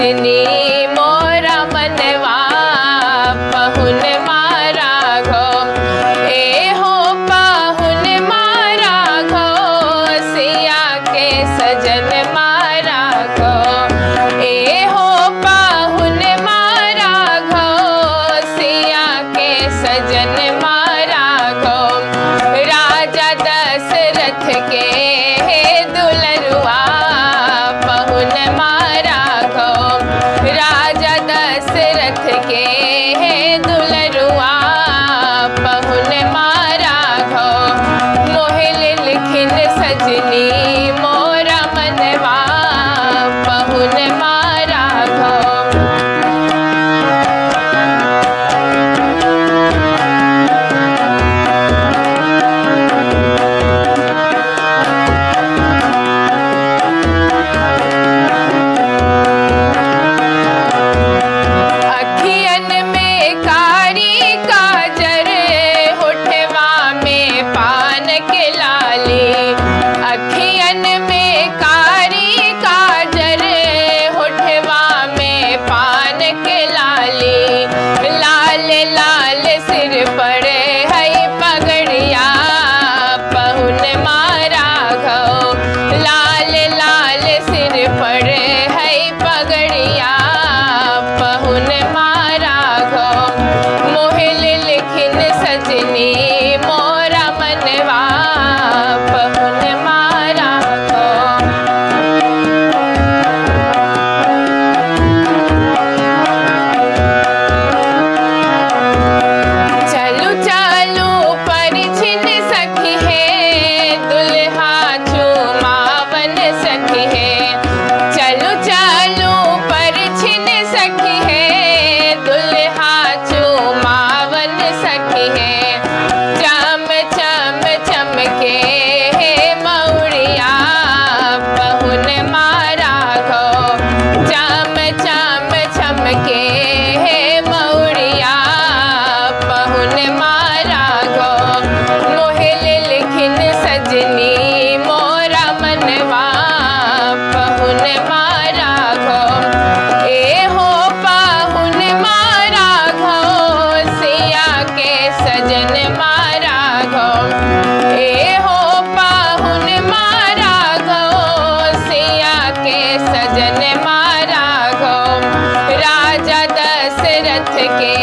सजनी मोरा मनवा पहुन मारा घो। ए हो पहुन मारा घो, सिया के सजन मारा घो। ए हो पहुन मारा घो, सिया के सजन मारा घो। राजा दशरथ के दुलरुआ पहुन मारा घो। राजा दशरथ के दुलरुआ पहुन मारा घो। मोहिल लिखिन सजनी मोरा मनवा पहुन मारा घो। अखियन में कारी काजर, होठवा में पान के लाली। अखियन में कारी काजर, होठवा में पान के लाली। लाल लाल सिर पर है पगड़िया पहुन मारा घो। लाल लाल सिर पर है पगड़िया पहुन मारा घो। मोहिल लिखिन सजनी मोरा मनवा पहुन मारा घो। चलू चलू परिछिन सखी है, दुल्हा चुमावन सखी है। चलू चलू परिछिन सखी है, दुल्हा चुमावन सखी है। चम चम चमके मौरिया पहुन मारा घो। चम चम चमके मौरिया पहुन मारा घो। मोहिल लिखिन सजनी मोरा मनवा पहुन मारा घो। ए हो पहुन मारा घो, सिया के सजन मारा घो। ए हो पहुन मारा घो, सिया के सजन मारा घो। राजा दशरथ के